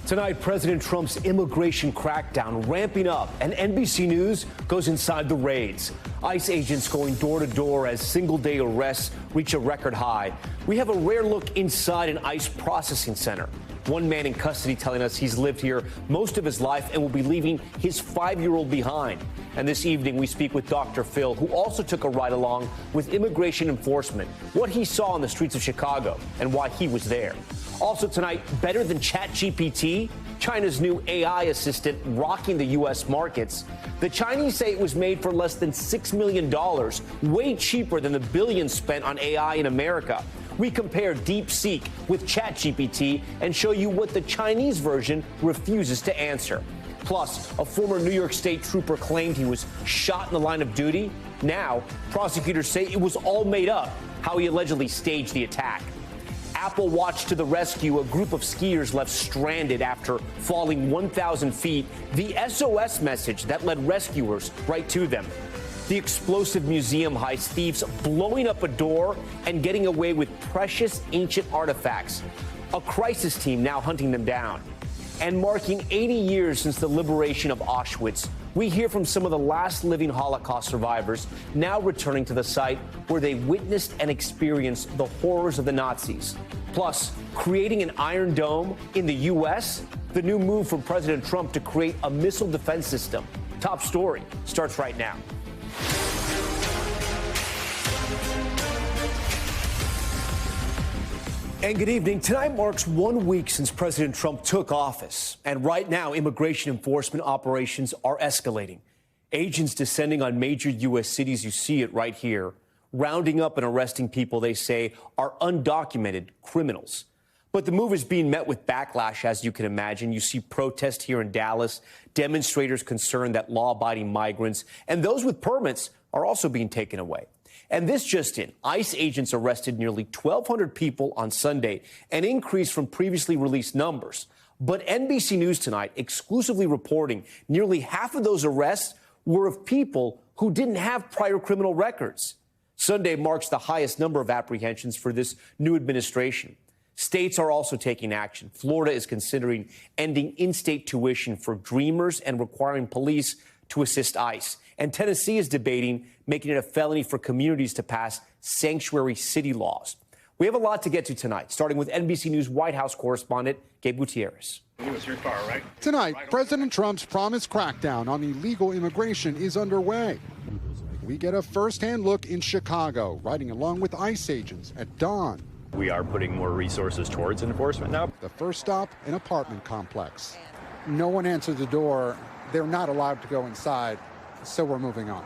Tonight, President Trump's immigration crackdown ramping up, and NBC News goes inside the raids. ICE agents going door to door as single-day arrests reach a record high. We have a rare look inside an ICE processing center. One man in custody telling us he's lived here most of his life and will be leaving his 5-year-old behind. And this evening, we speak with Dr. Phil, who also took a ride along with immigration enforcement, what he saw on the streets of Chicago and why he was there. Also tonight, better than ChatGPT, China's new AI assistant rocking the U.S. markets. The Chinese say it was made for less than $6 million, way cheaper than the billions spent on AI in America. We compare DeepSeek with ChatGPT and show you what the Chinese version refuses to answer. Plus, a former New York State trooper claimed he was shot in the line of duty. Now, prosecutors say it was all made up, how he allegedly staged the attack. Apple Watch to the rescue. A group of skiers left stranded after falling 1,000 feet. The SOS message that led rescuers right to them. The explosive museum heist, thieves blowing up a door and getting away with precious ancient artifacts. A crisis team now hunting them down. And marking 80 years since the liberation of Auschwitz, we hear from some of the last living Holocaust survivors now returning to the site where they witnessed and experienced the horrors of the Nazis. Plus, creating an Iron Dome in the U.S., the new move from President Trump to create a missile defense system. Top story starts right now. And good evening. Tonight marks 1 week since President Trump took office. And right now, immigration enforcement operations are escalating. Agents descending on major U.S. cities, you see it right here, rounding up and arresting people they say are undocumented criminals. But the move is being met with backlash, as you can imagine. You see protests here in Dallas, demonstrators concerned that law-abiding migrants and those with permits are also being taken away. And this just in, ICE agents arrested nearly 1,200 people on Sunday, an increase from previously released numbers. But NBC News tonight exclusively reporting nearly half of those arrests were of people who didn't have prior criminal records. Sunday marks the highest number of apprehensions for this new administration. States are also taking action. Florida is considering ending in-state tuition for Dreamers and requiring police to assist ICE. And Tennessee is debating making it a felony for communities to pass sanctuary city laws. We have a lot to get to tonight, starting with NBC News White House correspondent Gabe Gutierrez. It was your car, right? Tonight, President Trump's promised crackdown on illegal immigration is underway. We get a first-hand look in Chicago, riding along with ICE agents at dawn. We are putting more resources towards enforcement now. The first stop, an apartment complex. No one answered the door. They're not allowed to go inside, so we're moving on.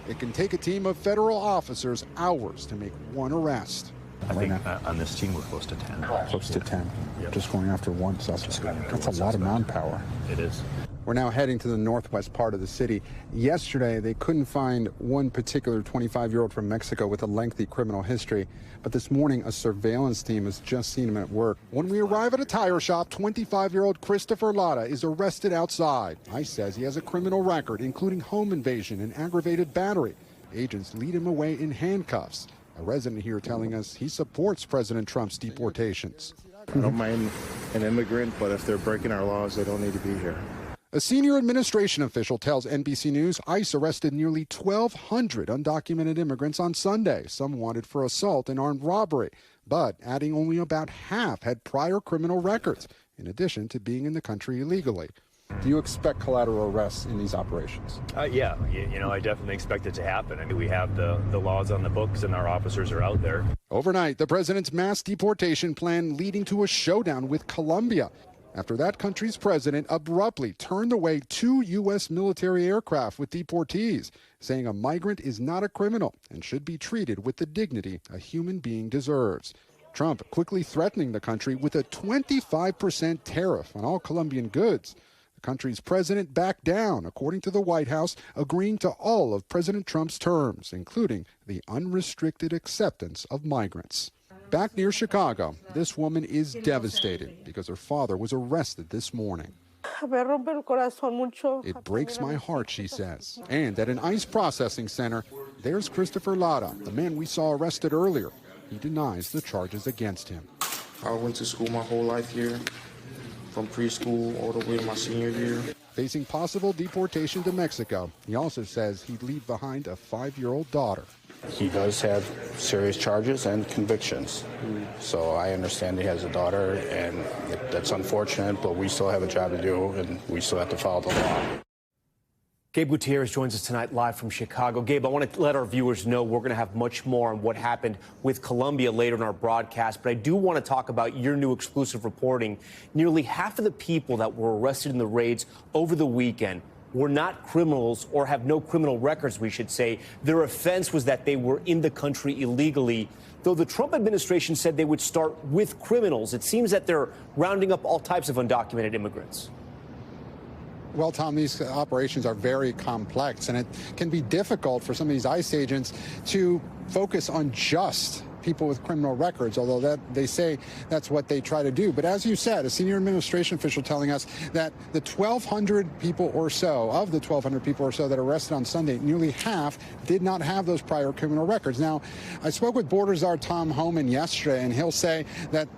It can take a team of federal officers hours to make one arrest. I think on this team we're close to 10. Close to 10. Yep. Just going after one suspect. That's a lot of manpower. It is. We're now heading to the northwest part of the city. Yesterday, they couldn't find one particular 25-year-old from Mexico with a lengthy criminal history. But this morning, a surveillance team has just seen him at work. When we arrive at a tire shop, 25-year-old Christopher Lara is arrested outside. ICE says he has a criminal record, including home invasion and aggravated battery. Agents lead him away in handcuffs. A resident here telling us he supports President Trump's deportations. I don't mind an immigrant, but if they're breaking our laws, they don't need to be here. A senior administration official tells NBC News ICE arrested nearly 1,200 undocumented immigrants on Sunday, some wanted for assault and armed robbery, but adding only about half had prior criminal records, in addition to being in the country illegally. Do you expect collateral arrests in these operations? Yeah, I definitely expect it to happen. I mean, we have the laws on the books and our officers are out there. Overnight, the president's mass deportation plan leading to a showdown with Colombia, after that country's president abruptly turned away 2 U.S. military aircraft with deportees, saying a migrant is not a criminal and should be treated with the dignity a human being deserves. Trump quickly threatening the country with a 25% tariff on all Colombian goods. The country's president backed down, according to the White House, agreeing to all of President Trump's terms, including the unrestricted acceptance of migrants. Back near Chicago, this woman is devastated because her father was arrested this morning. It breaks my heart, she says. And at an ICE processing center, there's Christopher Lara, the man we saw arrested earlier. He denies the charges against him. I went to school my whole life here. from preschool all the way to my senior year. Facing possible deportation to Mexico, he also says he'd leave behind a 5-year-old daughter. He does have serious charges and convictions. So I understand he has a daughter, and that's unfortunate, but we still have a job to do, and we still have to follow the law. Gabe Gutierrez joins us tonight live from Chicago. Gabe, I want to let our viewers know we're going to have much more on what happened with Colombia later in our broadcast, but I do want to talk about your new exclusive reporting. Nearly half of the people that were arrested in the raids over the weekend were not criminals, or have no criminal records, we should say. Their offense was that they were in the country illegally. Though the Trump administration said they would start with criminals, it seems that they're rounding up all types of undocumented immigrants. Well, Tom, these operations are very complex, and it can be difficult for some of these ICE agents to focus on just people with criminal records, although that they say that's what they try to do. But as you said, a senior administration official telling us that the 1,200 people or so, of the 1,200 people or so that arrested on Sunday, nearly half did not have those prior criminal records. Now, I spoke with border czar Tom Llamas yesterday, and he'll say that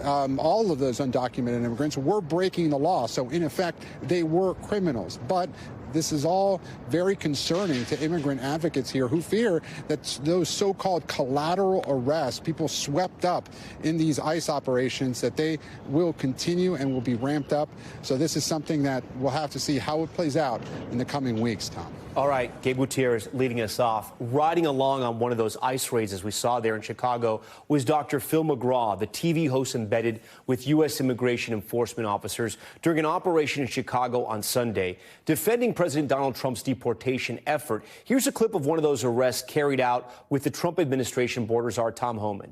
all of those undocumented immigrants were breaking the law. So, in effect, they were criminals. But this is all very concerning to immigrant advocates here who fear that those so-called collateral arrests, people swept up in these ICE operations, that they will continue and will be ramped up. So this is something that we'll have to see how it plays out in the coming weeks, Tom. All right, Gabe Gutierrez leading us off. Riding along on one of those ICE raids, as we saw there in Chicago, was Dr. Phil McGraw, the TV host embedded with U.S. immigration enforcement officers during an operation in Chicago on Sunday, defending President Donald Trump's deportation effort. Here's a clip of one of those arrests carried out with the Trump administration border czar Tom Llamas.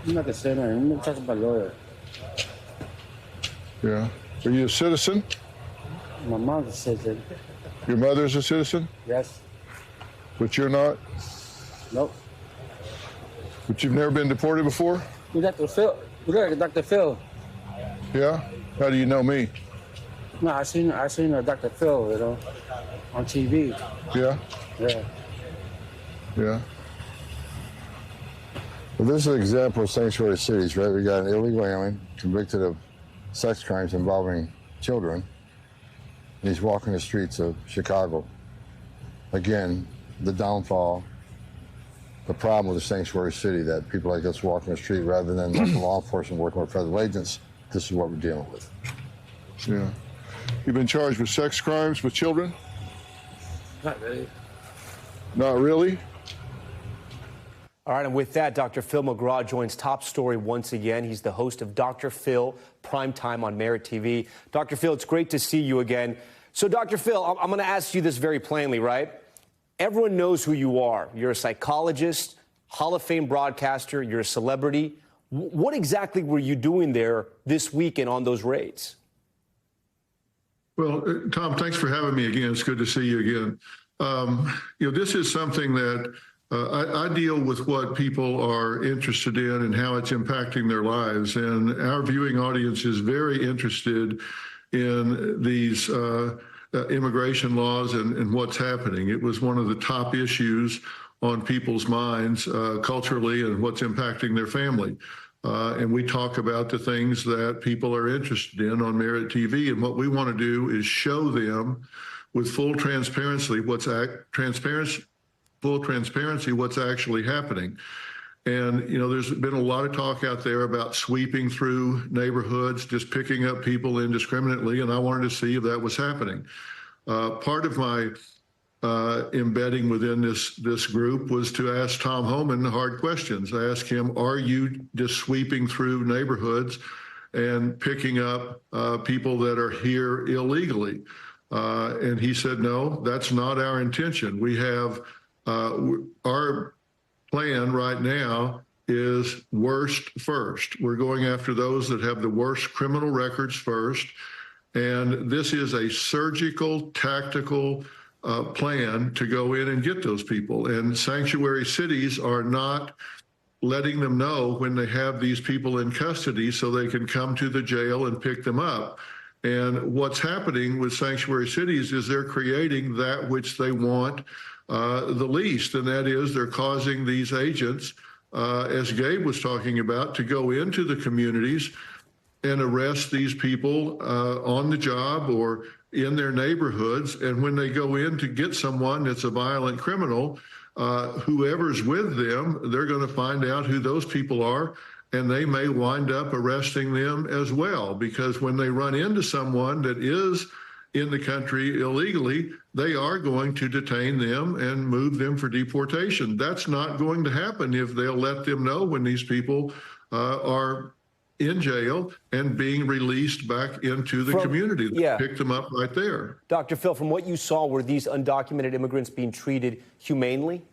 I'm not a sinner. I'm not talking about lawyer. Yeah. Are you a citizen? My mom's a citizen. Your mother's a citizen? Yes. But you're not? Nope. But you've never been deported before? We Dr. Phil. We got Dr. Phil. Yeah? How do you know me? No, I seen Dr. Phil, you know, on TV. Yeah? Yeah. Yeah. Well, this is an example of sanctuary cities, right? We got an illegal alien convicted of sex crimes involving children. And he's walking the streets of Chicago. Again, the downfall, the problem with a sanctuary city, that people like us walking the street rather than local law enforcement working with federal agents. This is what we're dealing with. Yeah. You've been charged with sex crimes with children? Not really. Not really? All right, and with that, Dr. Phil McGraw joins Top Story once again. He's the host of Dr. Phil Primetime on Merit TV. Dr. Phil, it's great to see you again. So, Dr. Phil, I'm going to ask you this very plainly, right? Everyone knows who you are. You're a psychologist, Hall of Fame broadcaster, you're a celebrity. What exactly were you doing there this weekend on those raids? Well, Tom, thanks for having me again. It's good to see you again. This is something that I deal with what people are interested in and how it's impacting their lives. And our viewing audience is very interested in these immigration laws and what's happening. It was one of the top issues on people's minds culturally and what's impacting their family. And we talk about the things that people are interested in on Merit TV. And what we want to do is show them with full transparency what's actually happening. And, there's been a lot of talk out there about sweeping through neighborhoods, just picking up people indiscriminately, and I wanted to see if that was happening. Part of my embedding within this group was to ask Tom Llamas hard questions. I asked him, are you just sweeping through neighborhoods and picking up people that are here illegally? And he said, no, that's not our intention. We have our plan right now is worst first. We're going after those that have the worst criminal records first. And this is a surgical, tactical plan to go in and get those people. And sanctuary cities are not letting them know when they have these people in custody so they can come to the jail and pick them up. And what's happening with sanctuary cities is they're creating that which they want the least, and that is they're causing these agents, as Gabe was talking about, to go into the communities and arrest these people on the job or in their neighborhoods. And when they go in to get someone that's a violent criminal, whoever's with them, they're going to find out who those people are, and they may wind up arresting them as well, because when they run into someone that is in the country illegally, they are going to detain them and move them for deportation. That's not going to happen if they'll let them know when these people are in jail and being released back into the community. Pick them up right there. Dr. Phil, from what you saw, were these undocumented immigrants being treated humanely?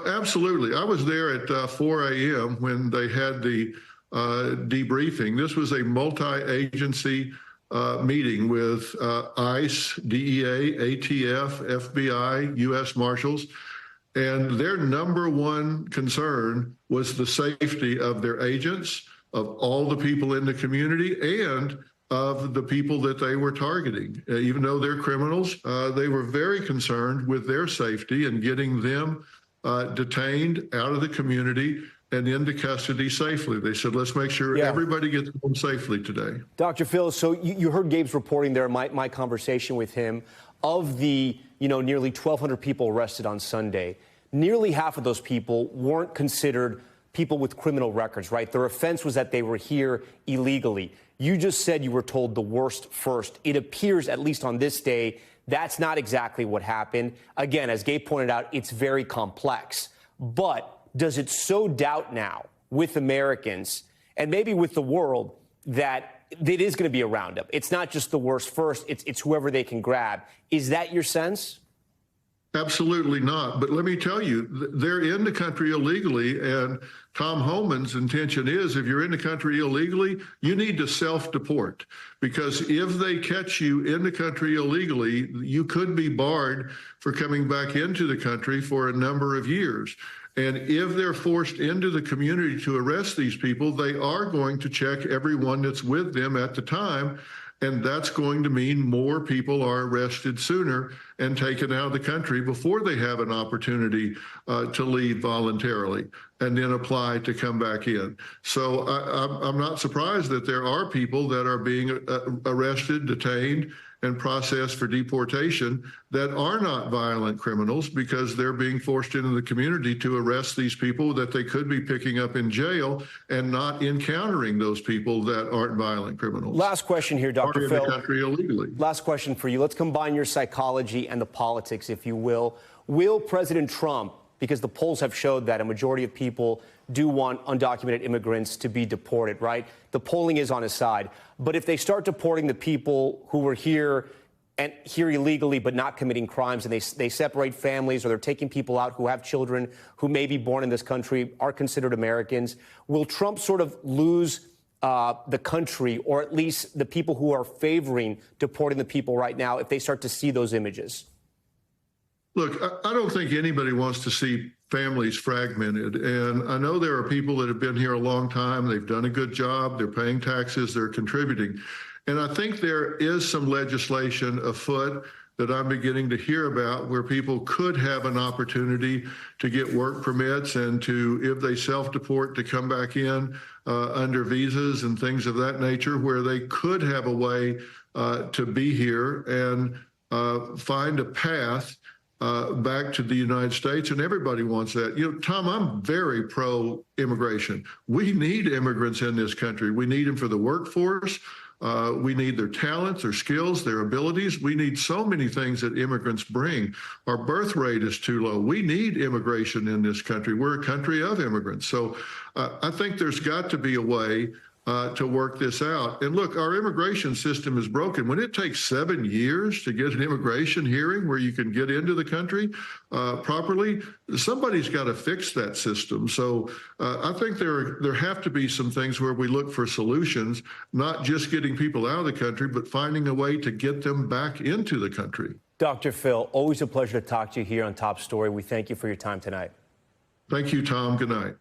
Absolutely. I was there at 4 a.m. when they had the debriefing. This was a multi-agency meeting with ICE, DEA, ATF, FBI, U.S. Marshals, and their number one concern was the safety of their agents, of all the people in the community, and of the people that they were targeting. Even though they're criminals, they were very concerned with their safety and getting them detained out of the community and into custody safely. They said, let's make sure everybody gets home safely today. Dr. Phil, so you heard Gabe's reporting there, my conversation with him. Of the, nearly 1,200 people arrested on Sunday, nearly half of those people weren't considered people with criminal records, right? Their offense was that they were here illegally. You just said you were told the worst first. It appears, at least on this day, that's not exactly what happened. Again, as Gabe pointed out, it's very complex. But does it sow doubt now with Americans and maybe with the world that it is going to be a roundup? It's not just the worst first, it's whoever they can grab. Is that your sense? Absolutely not. But let me tell you, they're in the country illegally, and Tom Homan's intention is, if you're in the country illegally, you need to self-deport, because if they catch you in the country illegally, you could be barred for coming back into the country for a number of years. And if they're forced into the community to arrest these people, they are going to check everyone that's with them at the time. And that's going to mean more people are arrested sooner and taken out of the country before they have an opportunity to leave voluntarily and then apply to come back in. So I'm not surprised that there are people that are being arrested, detained, and processed for deportation that are not violent criminals, because they're being forced into the community to arrest these people that they could be picking up in jail and not encountering those people that aren't violent criminals. Last question here, Dr. Phil. In the country illegally. Last question for you. Let's combine your psychology and the politics, if you will. Will President Trump, because the polls have showed that a majority of people do want undocumented immigrants to be deported, right? The polling is on his side. But if they start deporting the people who were here illegally but not committing crimes, and they separate families, or they're taking people out who have children who may be born in this country, are considered Americans, will Trump sort of lose the country, or at least the people who are favoring deporting the people right now, if they start to see those images? Look, I don't think anybody wants to see families fragmented. And I know there are people that have been here a long time. They've done a good job. They're paying taxes. They're contributing. And I think there is some legislation afoot that I'm beginning to hear about, where people could have an opportunity to get work permits and to, if they self-deport, to come back in under visas and things of that nature, where they could have a way to be here and find a path back to the United States, and everybody wants that. Tom, I'm very pro-immigration. We need immigrants in this country. We need them for the workforce. We need their talents, their skills, their abilities. We need so many things that immigrants bring. Our birth rate is too low. We need immigration in this country. We're a country of immigrants. So I think there's got to be a way to work this out. And look, our immigration system is broken. When it takes 7 years to get an immigration hearing where you can get into the country properly, somebody's got to fix that system. So I think there have to be some things where we look for solutions, not just getting people out of the country, but finding a way to get them back into the country. Dr. Phil, always a pleasure to talk to you here on Top Story. We thank you for your time tonight. Thank you, Tom. Good night.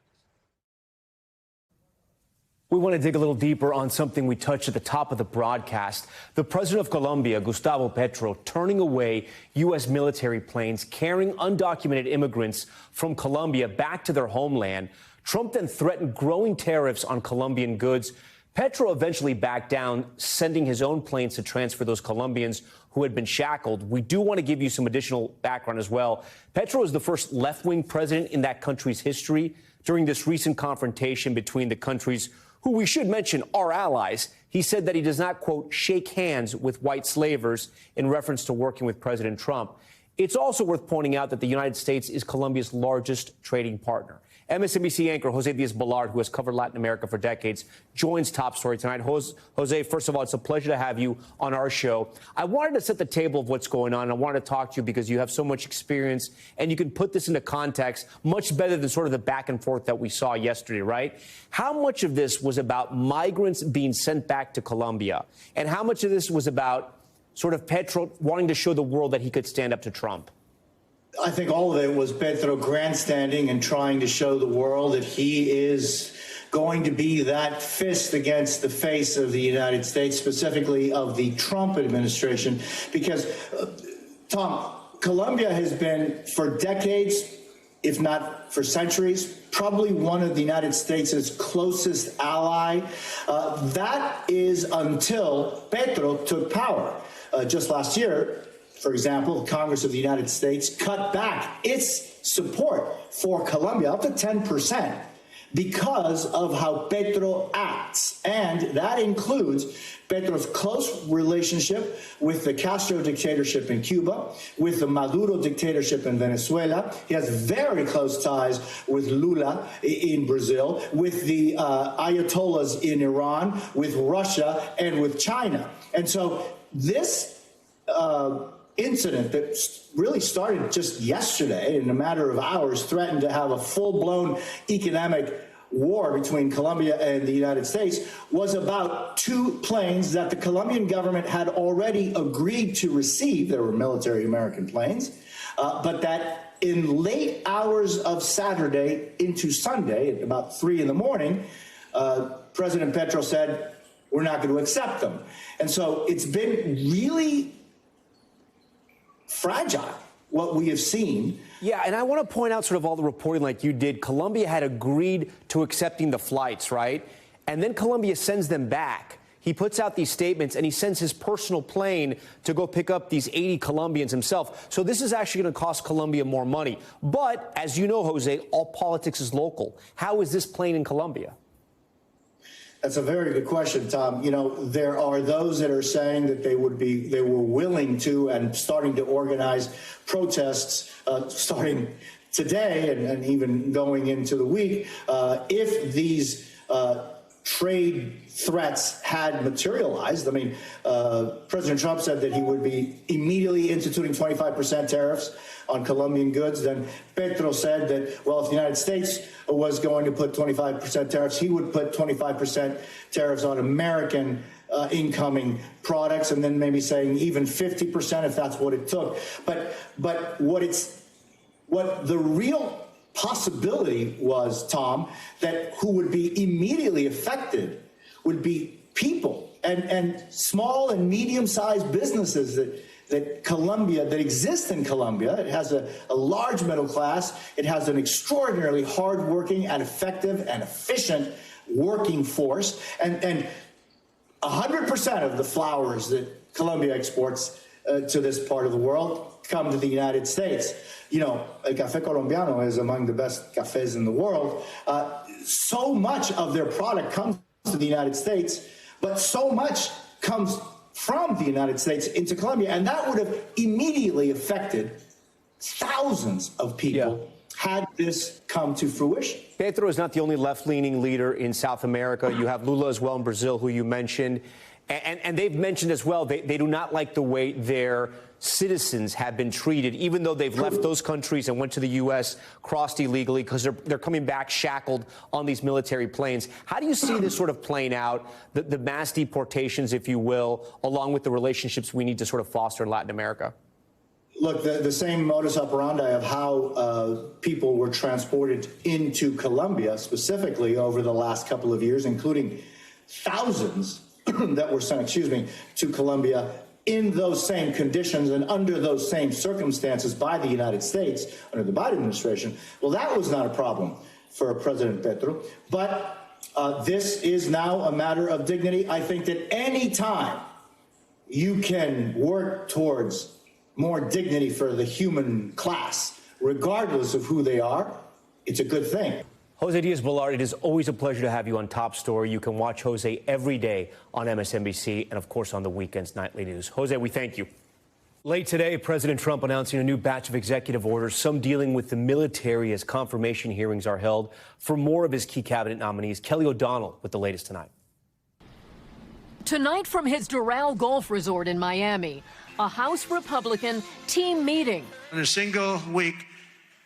We want to dig a little deeper on something we touched at the top of the broadcast. The president of Colombia, Gustavo Petro, turning away U.S. military planes carrying undocumented immigrants from Colombia back to their homeland. Trump then threatened growing tariffs on Colombian goods. Petro eventually backed down, sending his own planes to transfer those Colombians who had been shackled. We do want to give you some additional background as well. Petro is the first left-wing president in that country's history. During this recent confrontation between the countries, who we should mention are allies, he said that he does not, quote, shake hands with white slavers in reference to working with President Trump. It's also worth pointing out that the United States is Colombia's largest trading partner. MSNBC anchor Jose Diaz-Balart, who has covered Latin America for decades, joins Top Story tonight. Jose, first of all, it's a pleasure to have you on our show. I wanted to set the table of what's going on. I wanted to talk to you because you have so much experience and you can put this into context much better than sort of the back and forth that we saw yesterday, right? How much of this was about migrants being sent back to Colombia? And how much of this was about sort of Petro wanting to show the world that he could stand up to Trump? I think all of it was Petro grandstanding and trying to show the world that he is going to be that fist against the face of the United States, specifically of the Trump administration. Because, Tom, Colombia has been for decades, if not for centuries, probably one of the United States' closest ally. That is until Petro took power. Just last year, for example, Congress of the United States cut back its support for Colombia up to 10% because of how Petro acts. And that includes Petro's close relationship with the Castro dictatorship in Cuba, with the Maduro dictatorship in Venezuela. He has very close ties with Lula in Brazil, with the Ayatollahs in Iran, with Russia, and with China. And so this incident that really started just yesterday, in a matter of hours, threatened to have a full-blown economic war between Colombia and the United States, was about two planes that the Colombian government had already agreed to receive. They were military American planes, but that in late hours of Saturday into Sunday, at about 3 in the morning, President Petro said, we're not going to accept them. And so it's been really fragile, what we have seen. Yeah, and I want to point out sort of all the reporting like you did. Colombia had agreed to accepting the flights, right? And then Colombia sends them back. He puts out these statements and he sends his personal plane to go pick up these 80 Colombians himself. So this is actually going to cost Colombia more money. But as you know, Jose, all politics is local. How is this plane in Colombia? That's a very good question, Tom. You know, there are those that are saying that they were willing to and starting to organize protests starting today and even going into the week if these trade threats had materialized. I mean, President Trump said that he would be immediately instituting 25% tariffs on Colombian goods. Then Petro said that, well, if the United States was going to put 25% tariffs, he would put 25% tariffs on American incoming products, and then maybe saying even 50% if that's what it took. But what the real possibility was, Tom, that who would be immediately affected would be people and small and medium-sized businesses that exist in Colombia. It has a large middle class. It has an extraordinarily hardworking and effective and efficient working force. And 100% of the flowers that Colombia exports to this part of the world come to the United States. You know, El Café Colombiano is among the best cafes in the world. So much of their product comes to the United States, but so much comes from the United States into Colombia, and that would have immediately affected thousands of people had this come to fruition. Petro is not the only left-leaning leader in South America. You have Lula as well in Brazil, who you mentioned. And they've mentioned as well, they do not like the way their citizens have been treated, even though they've left those countries and went to the U.S., crossed illegally, because they're coming back shackled on these military planes. How do you see this sort of playing out, the mass deportations, if you will, along with the relationships we need to sort of foster in Latin America? Look, the same modus operandi of how people were transported into Colombia, specifically over the last couple of years, including thousands that were sent, to Colombia in those same conditions and under those same circumstances by the United States under the Biden administration. Well, that was not a problem for President Petro. But This is now a matter of dignity. I think that any time you can work towards more dignity for the human class, regardless of who they are, it's a good thing. Jose Diaz-Balart, it is always a pleasure to have you on Top Story. You can watch Jose every day on MSNBC and, of course, on the weekend's Nightly News. Jose, we thank you. Late today, President Trump announcing a new batch of executive orders, some dealing with the military as confirmation hearings are held for more of his key cabinet nominees. Kelly O'Donnell with the latest tonight. Tonight from his Doral Golf Resort in Miami, a House Republican team meeting. In a single week,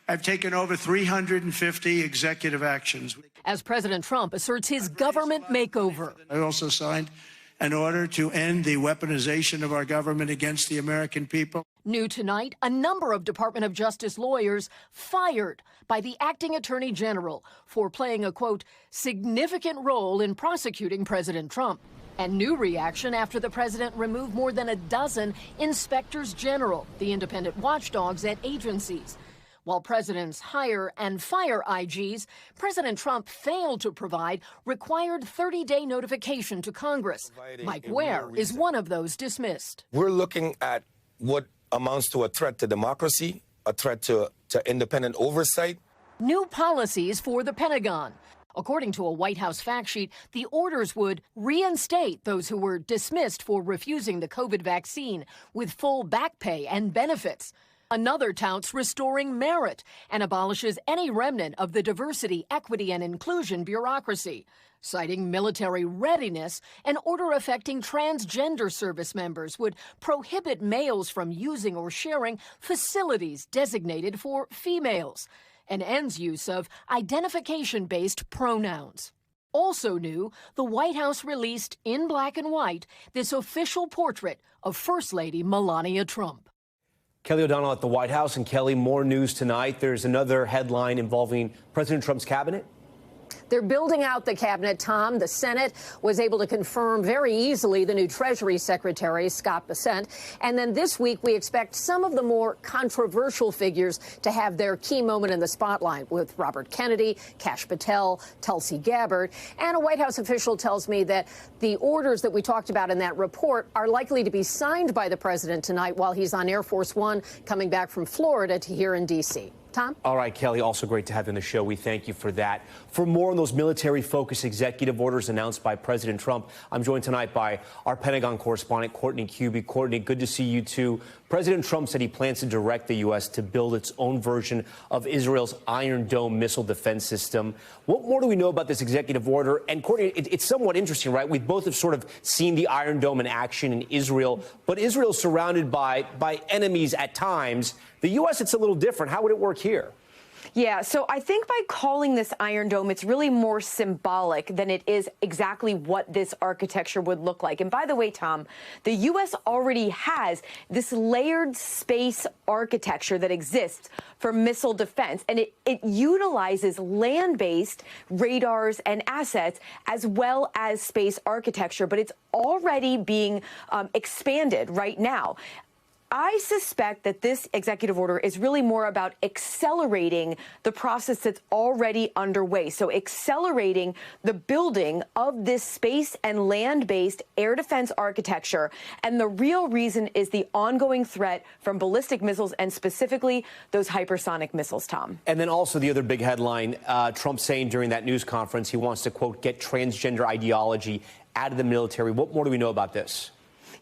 I've taken over 350 executive actions. As President Trump asserts his government makeover. I also signed an order to end the weaponization of our government against the American people. New tonight, a number of Department of Justice lawyers fired by the acting attorney general for playing a, quote, significant role in prosecuting President Trump. And new reaction after the president removed more than a dozen inspectors general, the independent watchdogs at agencies. While presidents hire and fire IGs, President Trump failed to provide required 30-day notification to Congress. Mike Ware is one of those dismissed. We're looking at what amounts to a threat to democracy, a threat to independent oversight. New policies for the Pentagon. According to a White House fact sheet, the orders would reinstate those who were dismissed for refusing the COVID vaccine with full back pay and benefits. Another touts restoring merit and abolishes any remnant of the diversity, equity, and inclusion bureaucracy. Citing military readiness, an order affecting transgender service members would prohibit males from using or sharing facilities designated for females, and ends use of identification-based pronouns. Also new, the White House released in black and white this official portrait of First Lady Melania Trump. Kelly O'Donnell at the White House. And Kelly, more news tonight. There's another headline involving President Trump's cabinet. They're building out the cabinet, Tom. The Senate was able to confirm very easily the new Treasury Secretary, Scott Bessent. And then this week, we expect some of the more controversial figures to have their key moment in the spotlight, with Robert Kennedy, Kash Patel, Tulsi Gabbard. And a White House official tells me that the orders that we talked about in that report are likely to be signed by the president tonight while he's on Air Force One coming back from Florida to here in D.C. Tom? All right, Kelly, also great to have you on the show. We thank you for that. For more on those military-focused executive orders announced by President Trump, I'm joined tonight by our Pentagon correspondent, Courtney Cubey. Courtney, good to see you, too. President Trump said he plans to direct the U.S. to build its own version of Israel's Iron Dome missile defense system. What more do we know about this executive order? And, Courtney, it's somewhat interesting, right? We both have sort of seen the Iron Dome in action in Israel, but Israel's surrounded by enemies at times. The U.S., it's a little different. How would it work here? Yeah, so I think by calling this Iron Dome, it's really more symbolic than it is exactly what this architecture would look like. And by the way, Tom, the U.S. already has this layered space architecture that exists for missile defense, and it utilizes land-based radars and assets as well as space architecture, but it's already being expanded right now. I suspect that this executive order is really more about accelerating the process that's already underway. So accelerating the building of this space and land-based air defense architecture. And the real reason is the ongoing threat from ballistic missiles and specifically those hypersonic missiles, Tom. And then also the other big headline, Trump saying during that news conference he wants to, quote, get transgender ideology out of the military. What more do we know about this?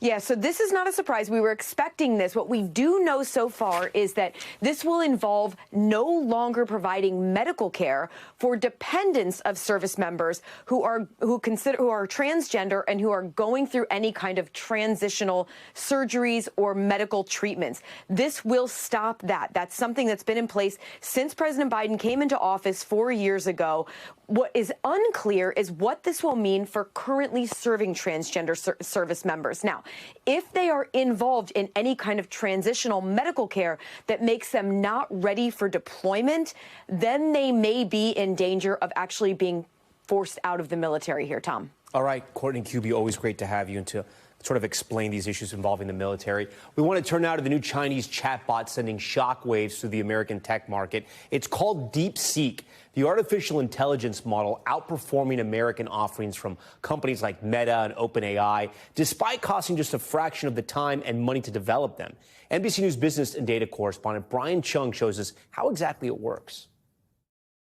Yeah, so this is not a surprise. We were expecting this. What we do know so far is that this will involve no longer providing medical care for dependents of service members who are transgender and who are going through any kind of transitional surgeries or medical treatments. This will stop that. That's something that's been in place since President Biden came into office 4 years ago. What is unclear is what this will mean for currently serving transgender service members. Now, if they are involved in any kind of transitional medical care that makes them not ready for deployment, then they may be in danger of actually being forced out of the military here, Tom. All right, Courtney Cubey, always great to have you and to sort of explain these issues involving the military. We want to turn now to the new Chinese chatbot sending shockwaves through the American tech market. It's called DeepSeek, the artificial intelligence model outperforming American offerings from companies like Meta and OpenAI, despite costing just a fraction of the time and money to develop them. NBC News business and data correspondent Brian Chung shows us how exactly it works.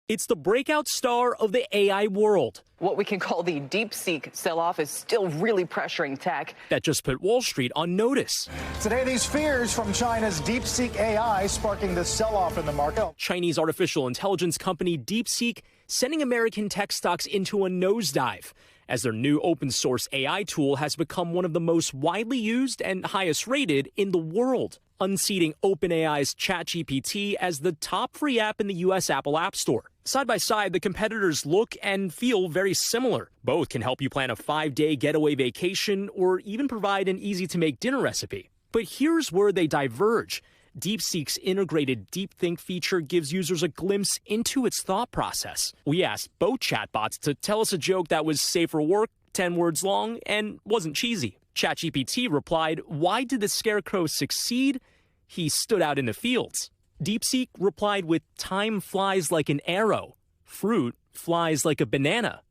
It's the breakout star of the AI world. What we can call the DeepSeek sell-off is still really pressuring tech. That just put Wall Street on notice. Today, these fears from China's DeepSeek AI sparking the sell-off in the market. Chinese artificial intelligence company DeepSeek sending American tech stocks into a nosedive, as their new open source AI tool has become one of the most widely used and highest rated in the world, unseating OpenAI's ChatGPT as the top free app in the U.S. Apple App Store. Side by side, the competitors look and feel very similar. Both can help you plan a 5-day getaway vacation or even provide an easy-to-make dinner recipe. But here's where they diverge. DeepSeek's integrated DeepThink feature gives users a glimpse into its thought process. We asked both chatbots to tell us a joke that was safe for work, 10 words long, and wasn't cheesy. ChatGPT replied, "Why did the scarecrow succeed? He stood out in the fields." DeepSeek replied with, "Time flies like an arrow. Fruit flies like a banana."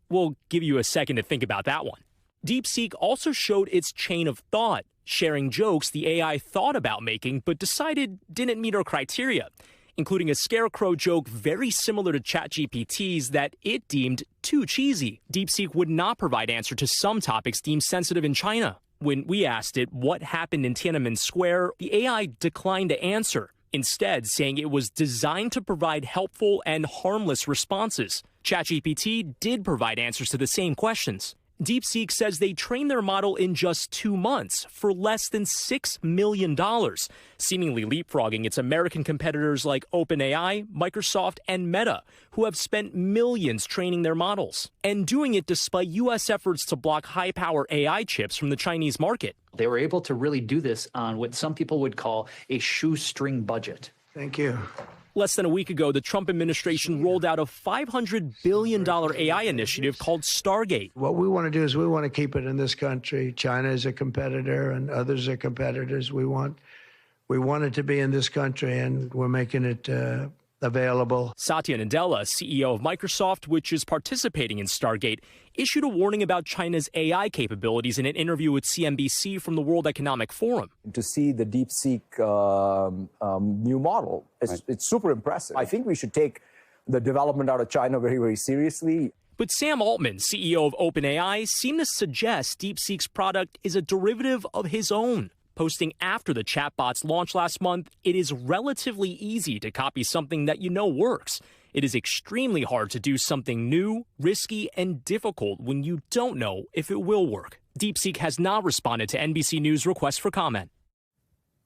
We'll give you a second to think about that one. DeepSeek also showed its chain of thought, sharing jokes the AI thought about making but decided didn't meet our criteria, including a scarecrow joke very similar to ChatGPT's that it deemed too cheesy. DeepSeek would not provide answer to some topics deemed sensitive in China. When we asked it what happened in Tiananmen Square, the AI declined to answer, instead saying it was designed to provide helpful and harmless responses. ChatGPT did provide answers to the same questions. DeepSeek says they trained their model in just 2 months for less than $6 million, seemingly leapfrogging its American competitors like OpenAI, Microsoft, and Meta, who have spent millions training their models, and doing it despite U.S. efforts to block high-power AI chips from the Chinese market. They were able to really do this on what some people would call a shoestring budget. Thank you. Less than a week ago, the Trump administration rolled out a $500 billion AI initiative called Stargate. What we want to do is we want to keep it in this country. China is a competitor and others are competitors. We want it to be in this country, and we're making it available. Satya Nadella, CEO of Microsoft, which is participating in Stargate, issued a warning about China's AI capabilities in an interview with CNBC from the World Economic Forum. To see the DeepSeek new model, it's super impressive. I think we should take the development out of China very, very seriously. But Sam Altman, CEO of OpenAI, seemed to suggest DeepSeek's product is a derivative of his own. Posting after the chatbot's launch last month, it is relatively easy to copy something that you know works. It is extremely hard to do something new, risky, and difficult when you don't know if it will work. DeepSeek has not responded to NBC News' request for comment.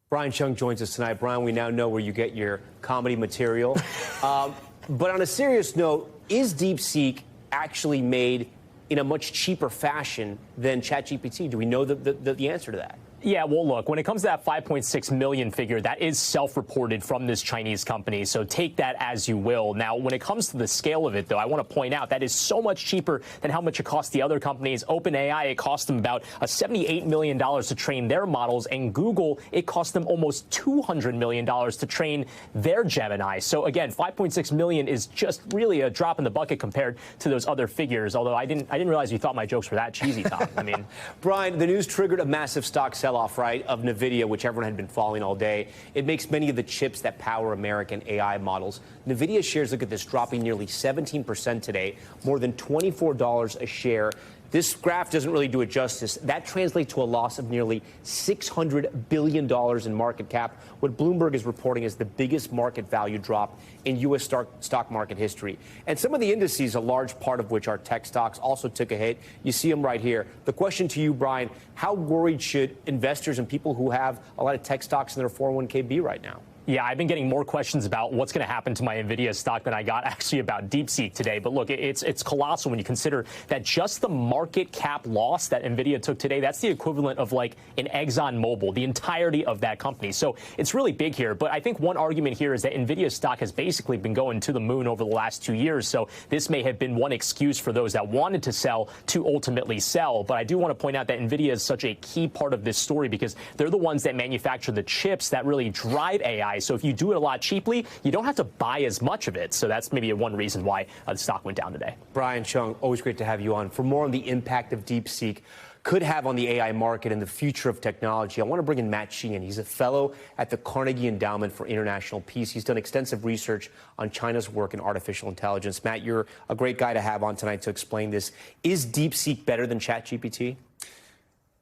Brian Chung joins us tonight. Brian, we now know where you get your comedy material. But on a serious note, is DeepSeek actually made in a much cheaper fashion than ChatGPT? Do we know the answer to that? Yeah, well, look, when it comes to that 5.6 million figure, that is self-reported from this Chinese company, so take that as you will. Now, when it comes to the scale of it, though, I want to point out that is so much cheaper than how much it cost the other companies. OpenAI, it cost them about $78 million to train their models, and Google, it cost them almost $200 million to train their Gemini. So, again, 5.6 million is just really a drop in the bucket compared to those other figures, although I didn't realize you thought my jokes were that cheesy, Tom. I mean, Brian, the news triggered a massive stock sell-off, right, of NVIDIA, which everyone had been following all day. It makes many of the chips that power American AI models. NVIDIA shares, look at this, dropping nearly 17% today, more than $24 a share. This graph doesn't really do it justice. That translates to a loss of nearly $600 billion in market cap, what Bloomberg is reporting as the biggest market value drop in U.S. stock market history. And some of the indices, a large part of which are tech stocks, also took a hit. You see them right here. The question to you, Brian, how worried should investors and people who have a lot of tech stocks in their 401k be right now? Yeah, I've been getting more questions about what's going to happen to my NVIDIA stock than I got actually about DeepSeek today. But look, it's colossal when you consider that just the market cap loss that NVIDIA took today, that's the equivalent of like an ExxonMobil, the entirety of that company. So it's really big here. But I think one argument here is that NVIDIA stock has basically been going to the moon over the last 2 years. So this may have been one excuse for those that wanted to sell to ultimately sell. But I do want to point out that NVIDIA is such a key part of this story because they're the ones that manufacture the chips that really drive AI. So if you do it a lot cheaply, you don't have to buy as much of it. So that's maybe one reason why the stock went down today. Brian Chung, always great to have you on. For more on the impact of DeepSeek could have on the AI market and the future of technology, I want to bring in Matt Sheehan. He's a fellow at the Carnegie Endowment for International Peace. He's done extensive research on China's work in artificial intelligence. Matt, you're a great guy to have on tonight to explain this. Is DeepSeek better than ChatGPT?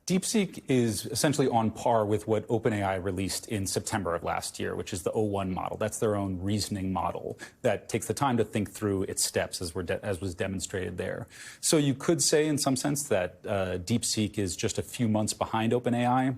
DeepSeek is essentially on par with what OpenAI released in September of last year, which is the O1 model. That's their own reasoning model that takes the time to think through its steps, as was demonstrated there. So you could say, in some sense, that DeepSeek is just a few months behind OpenAI.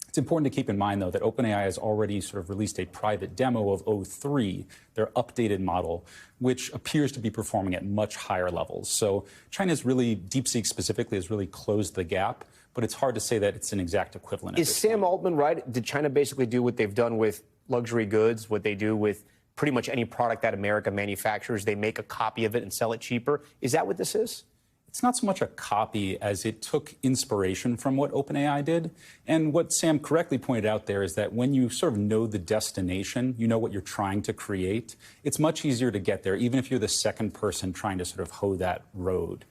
It's important to keep in mind, though, that OpenAI has already sort of released a private demo of O3, their updated model, which appears to be performing at much higher levels. So China's really, DeepSeek specifically, has really closed the gap. But it's hard to say that it's an exact equivalent. Is Sam Altman right? Did China basically do what they've done with luxury goods, what they do with pretty much any product that America manufactures? They make a copy of it and sell it cheaper. Is that what this is? It's not so much a copy as it took inspiration from what OpenAI did. And what Sam correctly pointed out there is that when you sort of know the destination, you know what you're trying to create, it's much easier to get there, even if you're the second person trying to sort of hoe that road.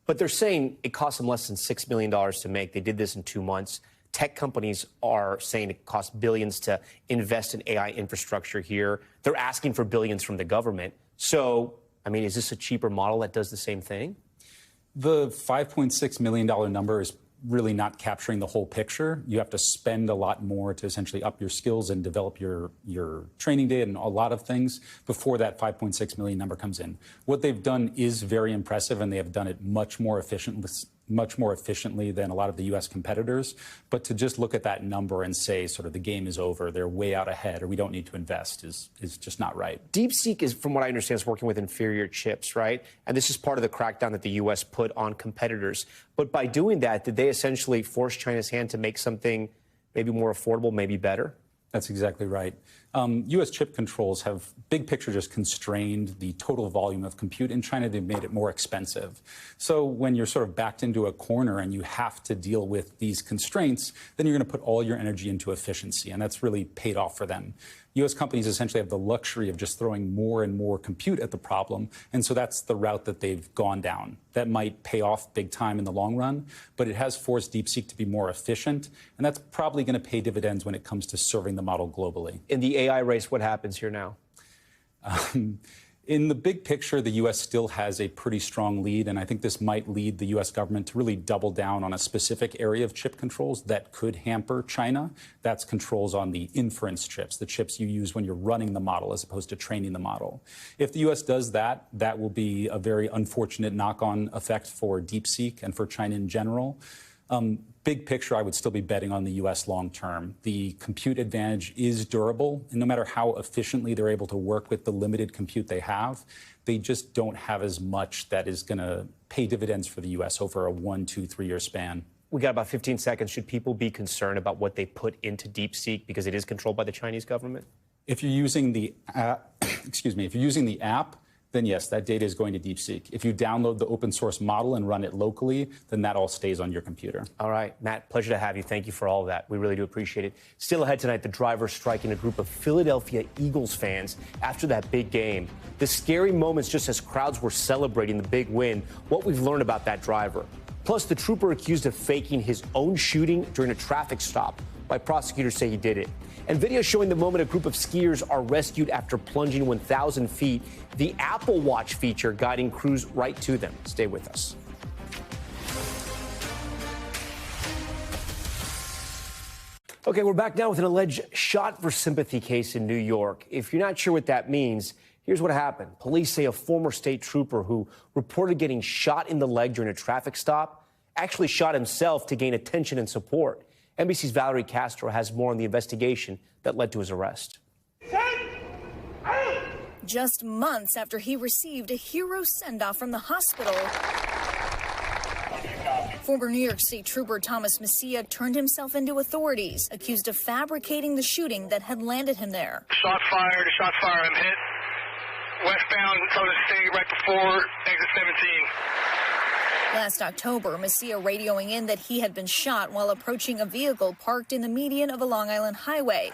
But they're saying it cost them less than $6 million to make. They did this in 2 months. Tech companies are saying it costs billions to invest in AI infrastructure here. They're asking for billions from the government. So, I mean, is this a cheaper model that does the same thing? The $5.6 million number is really not capturing the whole picture. You have to spend a lot more to essentially up your skills and develop your training data and a lot of things before that 5.6 million number comes in. What they've done is very impressive, and they have done it much more efficiently than a lot of the U.S. competitors. But to just look at that number and say sort of the game is over, they're way out ahead, or we don't need to invest is just not right. DeepSeek is, from what I understand, is working with inferior chips, right? And this is part of the crackdown that the U.S. put on competitors. But by doing that, did they essentially force China's hand to make something maybe more affordable, maybe better? That's exactly right. U.S. chip controls have, big picture, just constrained the total volume of compute. In China, they've made it more expensive. So when you're sort of backed into a corner and you have to deal with these constraints, then you're going to put all your energy into efficiency, and that's really paid off for them. U.S. companies essentially have the luxury of just throwing more and more compute at the problem, and so that's the route that they've gone down. That might pay off big time in the long run, but it has forced DeepSeek to be more efficient, and that's probably going to pay dividends when it comes to serving the model globally. In the AI race, what happens here now? In the big picture, the U.S. still has a pretty strong lead, and I think this might lead the U.S. government to really double down on a specific area of chip controls that could hamper China. That's controls on the inference chips, the chips you use when you're running the model as opposed to training the model. If the U.S. does that, that will be a very unfortunate knock-on effect for DeepSeek and for China in general. Big picture, I would still be betting on the U.S. long term. The compute advantage is durable, and no matter how efficiently they're able to work with the limited compute they have, they just don't have as much that is going to pay dividends for the U.S. over a 1, 2, 3 year span. We got about 15 seconds. Should people be concerned about what they put into DeepSeek because it is controlled by the Chinese government? If you're using the app, if you're using the app, then yes, that data is going to DeepSeek. If you download the open source model and run it locally, then that all stays on your computer. All right, Matt, pleasure to have you. Thank you for all of that. We really do appreciate it. Still ahead tonight, the driver striking a group of Philadelphia Eagles fans after that big game. The scary moments just as crowds were celebrating the big win, what we've learned about that driver. Plus, the trooper accused of faking his own shooting during a traffic stop. Why prosecutors say he did it. And video showing the moment a group of skiers are rescued after plunging 1,000 feet. The Apple Watch feature guiding crews right to them. Stay with us. Okay, we're back now with an alleged shot for sympathy case in New York. If you're not sure what that means, here's what happened. Police say a former state trooper who reported getting shot in the leg during a traffic stop actually shot himself to gain attention and support. NBC's Valerie Castro has more on the investigation that led to his arrest. Sir, just months after he received a hero send-off from the hospital. Former New York State Trooper Thomas Messia turned himself into authorities, accused of fabricating the shooting that had landed him there. Shot fired, I'm hit. Westbound, Southern State, right before exit 17. Last October, Messia radioing in that he had been shot while approaching a vehicle parked in the median of a Long Island highway.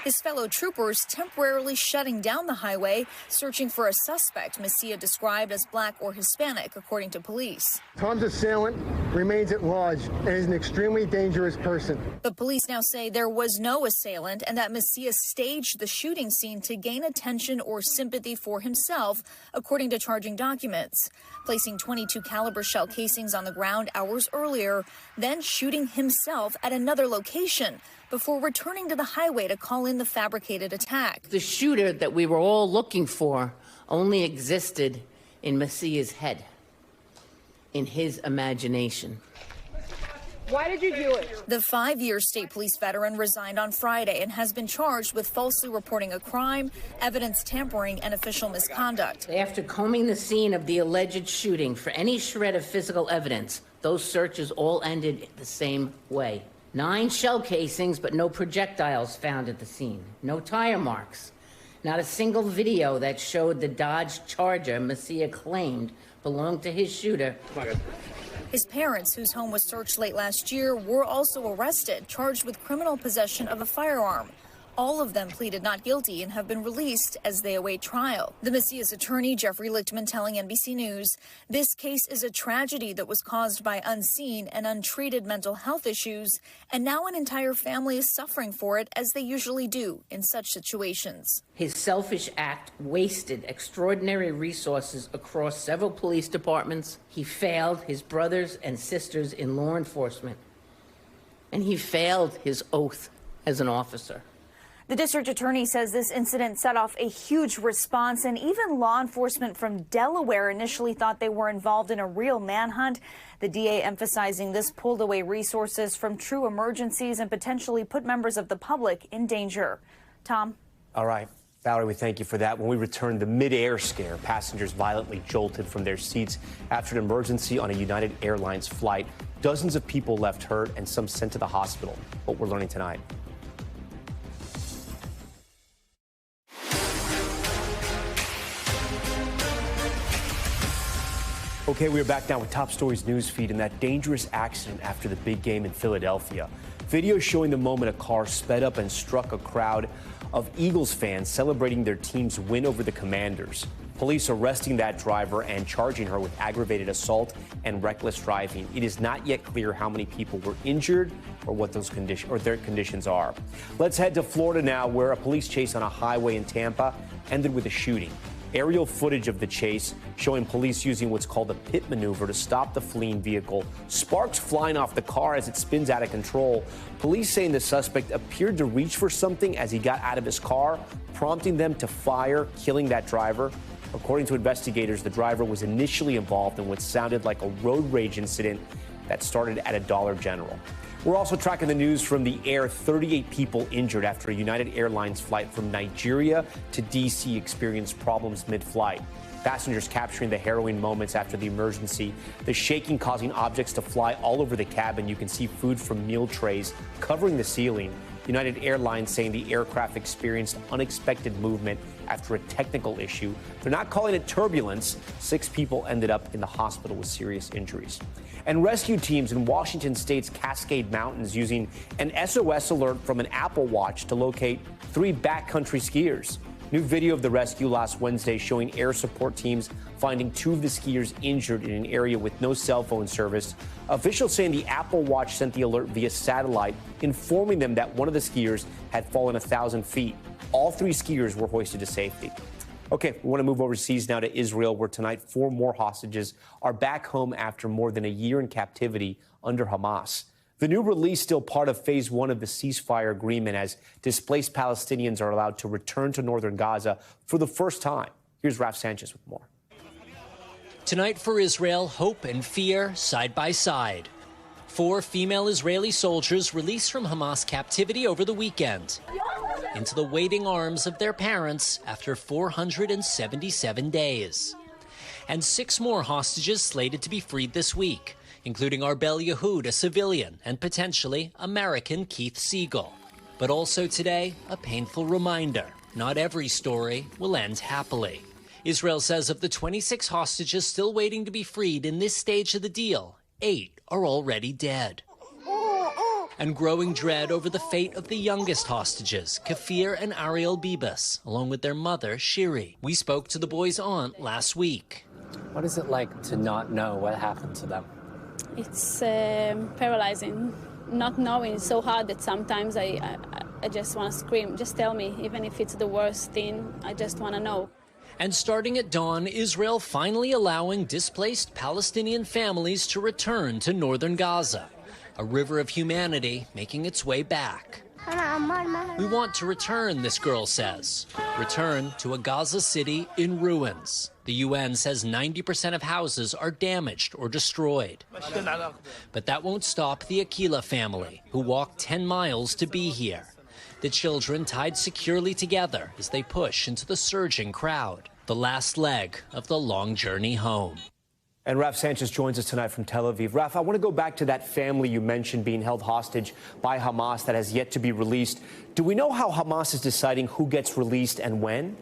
His fellow troopers temporarily shutting down the highway, searching for a suspect Messia described as black or Hispanic, according to police. Tom's assailant remains at large and is an extremely dangerous person. But police now say there was no assailant and that Messia staged the shooting scene to gain attention or sympathy for himself, according to charging documents, placing .22 caliber shell casings on the ground hours earlier, then shooting himself at another location before returning to the highway to call in the fabricated attack. The shooter that we were all looking for only existed in Messia's head, in his imagination. Why did you do it? The 5-year state police veteran resigned on Friday and has been charged with falsely reporting a crime, evidence tampering, and official misconduct. After combing the scene of the alleged shooting for any shred of physical evidence, those searches all ended the same way. 9 shell casings, but no projectiles found at the scene. No tire marks. Not a single video that showed the Dodge Charger Messia claimed belonged to his shooter. His parents, whose home was searched late last year, were also arrested, charged with criminal possession of a firearm. All of them pleaded not guilty and have been released as they await trial. The Messia's attorney, Jeffrey Lichtman, telling NBC News, this case is a tragedy that was caused by unseen and untreated mental health issues, and now an entire family is suffering for it, as they usually do in such situations. His selfish act wasted extraordinary resources across several police departments. He failed his brothers and sisters in law enforcement, and he failed his oath as an officer. The district attorney says this incident set off a huge response, and even law enforcement from Delaware initially thought they were involved in a real manhunt. The DA emphasizing this pulled away resources from true emergencies and potentially put members of the public in danger. Tom? All right. Valerie, we thank you for that. When we return, the mid-air scare. Passengers violently jolted from their seats after an emergency on a United Airlines flight. Dozens of people left hurt and some sent to the hospital. What we're learning tonight. Okay, we are back now with Top Stories news feed and that dangerous accident after the big game in Philadelphia. Video showing the moment a car sped up and struck a crowd of Eagles fans celebrating their team's win over the Commanders. Police arresting that driver and charging her with aggravated assault and reckless driving. It is not yet clear how many people were injured or what those their conditions are. Let's head to Florida now, where a police chase on a highway in Tampa ended with a shooting. Aerial footage of the chase showing police using what's called a pit maneuver to stop the fleeing vehicle. Sparks flying off the car as it spins out of control. Police saying the suspect appeared to reach for something as he got out of his car, prompting them to fire, killing that driver. According to investigators, the driver was initially involved in what sounded like a road rage incident that started at a Dollar General. We're also tracking the news from the air. 38 people injured after a United Airlines flight from Nigeria to D.C. experienced problems mid-flight. Passengers capturing the harrowing moments after the emergency, the shaking causing objects to fly all over the cabin. You can see food from meal trays covering the ceiling. United Airlines saying the aircraft experienced unexpected movement after a technical issue. They're not calling it turbulence. 6 people ended up in the hospital with serious injuries. And rescue teams in Washington state's Cascade Mountains using an SOS alert from an Apple Watch to locate 3 backcountry skiers. New video of the rescue last Wednesday showing air support teams finding 2 of the skiers injured in an area with no cell phone service. Officials saying the Apple Watch sent the alert via satellite, informing them that one of the skiers had fallen 1,000 feet. All 3 skiers were hoisted to safety. Okay, we want to move overseas now to Israel, where tonight 4 more hostages are back home after more than a year in captivity under Hamas. The new release still part of phase 1 of the ceasefire agreement, as displaced Palestinians are allowed to return to northern Gaza for the first time. Here's Raf Sanchez with more. Tonight for Israel, hope and fear side by side. 4 female Israeli soldiers released from Hamas captivity over the weekend. into the waiting arms of their parents after 477 days. And 6 more hostages slated to be freed this week, including Arbel Yehud, a civilian, and potentially American Keith Siegel. But also today, a painful reminder, not every story will end happily. Israel says of the 26 hostages still waiting to be freed in this stage of the deal, 8 are already dead. And growing dread over the fate of the youngest hostages, Kafir and Ariel Bibas, along with their mother, Shiri. We spoke to the boys' aunt last week. What is it like to not know what happened to them? It's paralyzing. Not knowing is so hard that sometimes I just want to scream. Just tell me, even if it's the worst thing, I just want to know. And starting at dawn, Israel finally allowing displaced Palestinian families to return to northern Gaza. A river of humanity making its way back. We want to return, this girl says. Return to a Gaza city in ruins. The UN says 90% of houses are damaged or destroyed. But that won't stop the Akila family, who walked 10 miles to be here. The children tied securely together as they push into the surging crowd. The last leg of the long journey home. And Raf Sanchez joins us tonight from Tel Aviv. Raf, I want to go back to that family you mentioned being held hostage by Hamas that has yet to be released. Do we know how Hamas is deciding who gets released and when?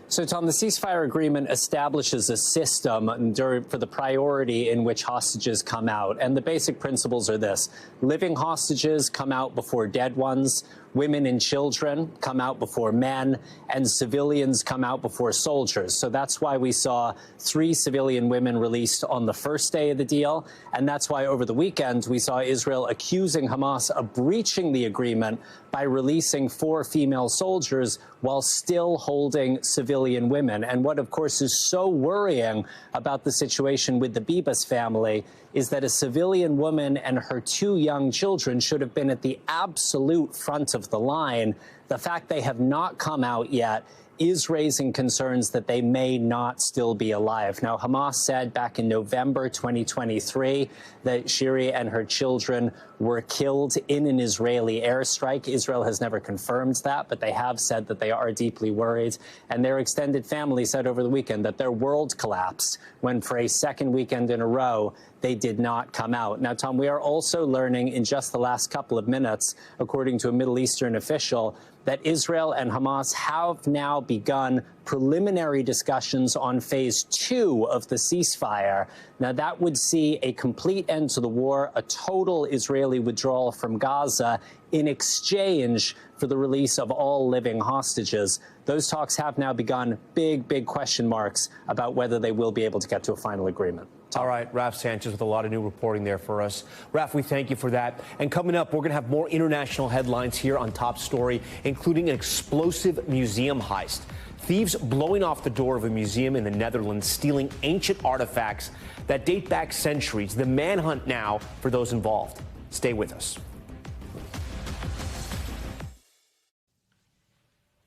So, Tom, the ceasefire agreement establishes a system for the priority in which hostages come out. And the basic principles are this. Living hostages come out before dead ones. Women and children come out before men, and civilians come out before soldiers. So that's why we saw 3 civilian women released on the first day of the deal. And that's why over the weekend we saw Israel accusing Hamas of breaching the agreement by releasing 4 female soldiers while still holding civilian women. And what, of course, is so worrying about the situation with the Bibas family is that a civilian woman and her 2 young children should have been at the absolute front of the line. The fact they have not come out yet is raising concerns that they may not still be alive. Now, Hamas said back in November 2023 that Shiri and her children were killed in an Israeli airstrike. Israel has never confirmed that, but they have said that they are deeply worried. And their extended family said over the weekend that their world collapsed when, for a second weekend in a row, they did not come out. Now, Tom, we are also learning in just the last couple of minutes, according to a Middle Eastern official, that Israel and Hamas have now begun preliminary discussions on phase 2 of the ceasefire. Now, that would see a complete end to the war, a total Israeli withdrawal from Gaza in exchange for the release of all living hostages. Those talks have now begun. Big question marks about whether they will be able to get to a final agreement. All right, Raf Sanchez with a lot of new reporting there for us. Raf, we thank you for that. And coming up, we're going to have more international headlines here on Top Story, including an explosive museum heist. Thieves blowing off the door of a museum in the Netherlands, stealing ancient artifacts that date back centuries. The manhunt now for those involved. Stay with us.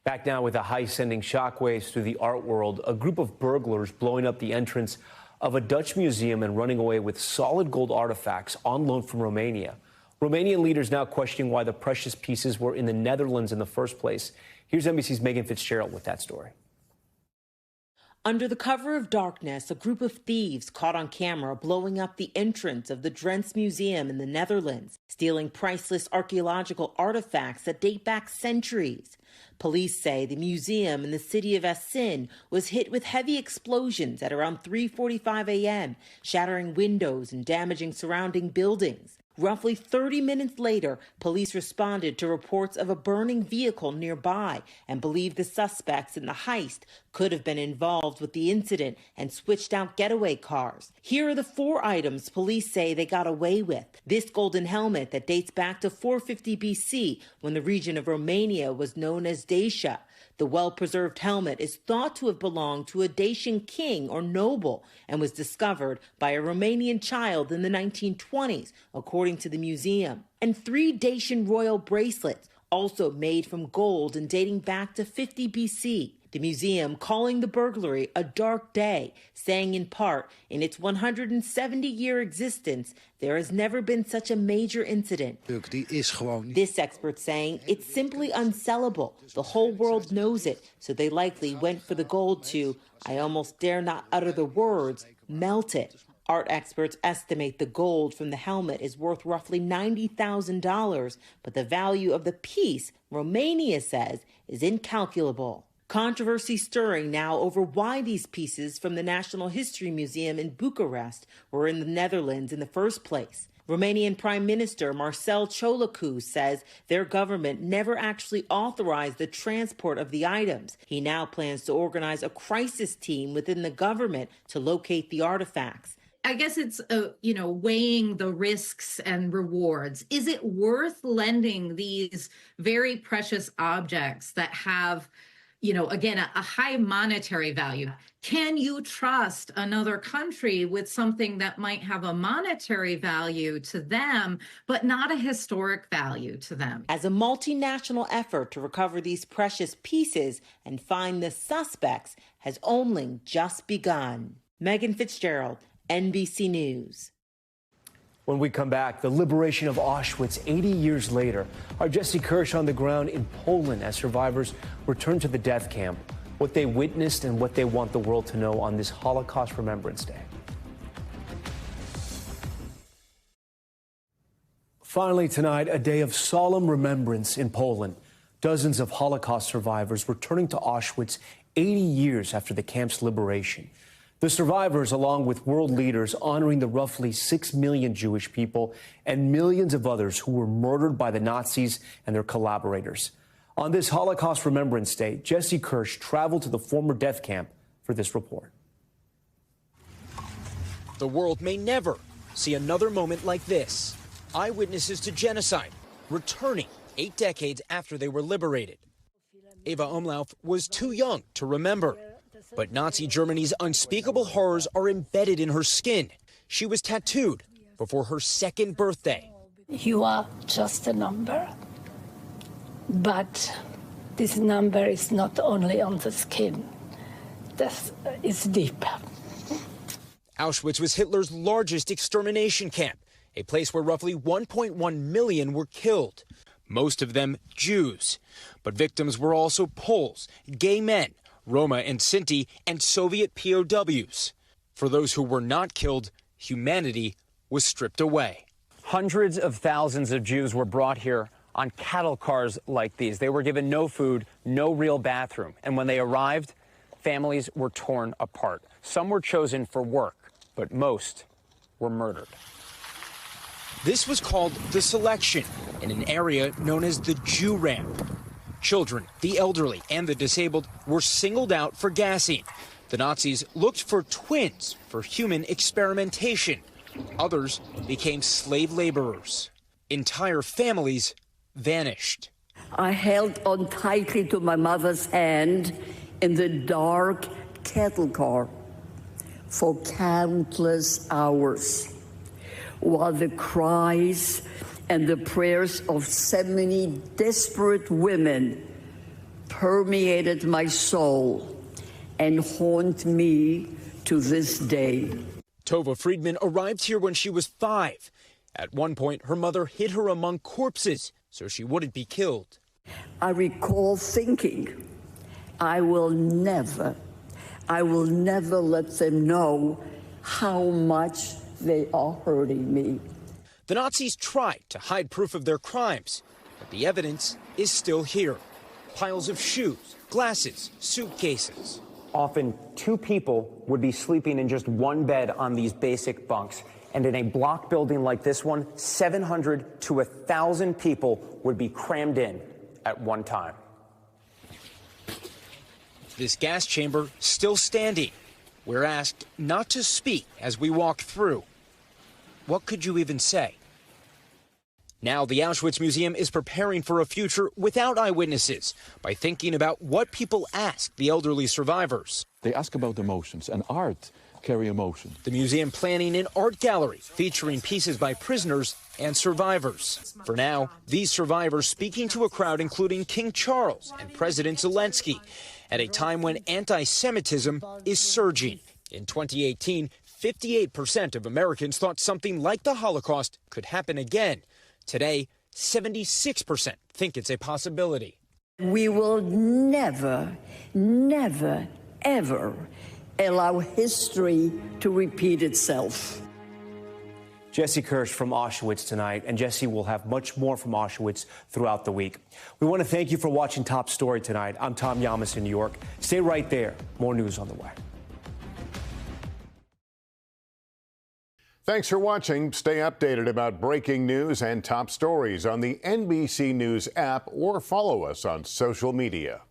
Back now with a heist sending shockwaves through the art world. A group of burglars blowing up the entrance of a Dutch museum and running away with solid gold artifacts on loan from Romania. Romanian leaders now questioning why the precious pieces were in the Netherlands in the first place. Here's NBC's Megan Fitzgerald with that story. Under the cover of darkness, a group of thieves caught on camera blowing up the entrance of the Drents Museum in the Netherlands, stealing priceless archaeological artifacts that date back centuries. Police say the museum in the city of Essen was hit with heavy explosions at around 3:45 a.m., shattering windows and damaging surrounding buildings. Roughly 30 minutes later, police responded to reports of a burning vehicle nearby and believe the suspects in the heist could have been involved with the incident and switched out getaway cars. Here are the 4 items police say they got away with. This golden helmet that dates back to 450 BC when the region of Romania was known as Dacia. The well-preserved helmet is thought to have belonged to a Dacian king or noble and was discovered by a Romanian child in the 1920s, according to the museum. And 3 Dacian royal bracelets, also made from gold and dating back to 50 BC. The museum calling the burglary a dark day, saying in part, in its 170-year existence, there has never been such a major incident. This expert saying it's simply unsellable. The whole world knows it, so they likely went for the gold to, I almost dare not utter the words, melt it. Art experts estimate the gold from the helmet is worth roughly $90,000, but the value of the piece, Romania says, is incalculable. Controversy stirring now over why these pieces from the National History Museum in Bucharest were in the Netherlands in the first place. Romanian Prime Minister Marcel Ciolacu says their government never actually authorized the transport of the items. He now plans to organize a crisis team within the government to locate the artifacts. I guess it's, weighing the risks and rewards. Is it worth lending these very precious objects that have, again, a high monetary value? Can you trust another country with something that might have a monetary value to them, but not a historic value to them? As a multinational effort to recover these precious pieces and find the suspects has only just begun. Megan Fitzgerald, NBC News. When we come back, the liberation of Auschwitz 80 years later. Our Jesse Kirsch on the ground in Poland as survivors return to the death camp, what they witnessed and what they want the world to know on this Holocaust Remembrance Day. Finally tonight, a day of solemn remembrance in Poland. Dozens of Holocaust survivors returning to Auschwitz 80 years after the camp's liberation. The survivors, along with world leaders, honoring the roughly 6 million Jewish people and millions of others who were murdered by the Nazis and their collaborators. On this Holocaust Remembrance Day, Jesse Kirsch traveled to the former death camp for this report. The world may never see another moment like this. Eyewitnesses to genocide returning 8 decades after they were liberated. Eva Umlauf was too young to remember. But Nazi Germany's unspeakable horrors are embedded in her skin. She was tattooed before her 2nd birthday. You are just a number. But this number is not only on the skin. This is deep. Auschwitz was Hitler's largest extermination camp, a place where roughly 1.1 million were killed, most of them Jews. But victims were also Poles, gay men, Roma and Sinti, and Soviet POWs. For those who were not killed, humanity was stripped away. Hundreds of thousands of Jews were brought here on cattle cars like these. They were given no food, no real bathroom. And when they arrived, families were torn apart. Some were chosen for work, but most were murdered. This was called the selection in an area known as the Jew Ramp. Children, the elderly, and the disabled were singled out for gassing. The Nazis looked for twins for human experimentation. Others became slave laborers. Entire families vanished. I held on tightly to my mother's hand in the dark cattle car for countless hours, while the cries and the prayers of so many desperate women permeated my soul and haunt me to this day. Tova Friedman arrived here when she was 5. At one point, her mother hid her among corpses so she wouldn't be killed. I recall thinking, I will never let them know how much they are hurting me. The Nazis tried to hide proof of their crimes, but the evidence is still here. Piles of shoes, glasses, suitcases. Often 2 people would be sleeping in just one bed on these basic bunks. And in a block building like this one, 700 to 1,000 people would be crammed in at one time. This gas chamber still standing. We're asked not to speak as we walk through. What could you even say? Now the Auschwitz Museum is preparing for a future without eyewitnesses by thinking about what people ask the elderly survivors. They ask about emotions, and art carry emotion. The museum planning an art gallery featuring pieces by prisoners and survivors. For now, these survivors speaking to a crowd including King Charles and President Zelensky at a time when anti-Semitism is surging. In 2018, 58% of Americans thought something like the Holocaust could happen again. Today, 76% think it's a possibility. We will never, never, ever allow history to repeat itself. Jesse Kirsch from Auschwitz tonight, and Jesse will have much more from Auschwitz throughout the week. We want to thank you for watching Top Story tonight. I'm Tom Llamas in New York. Stay right there. More news on the way. Thanks for watching. Stay updated about breaking news and top stories on the NBC News app or follow us on social media.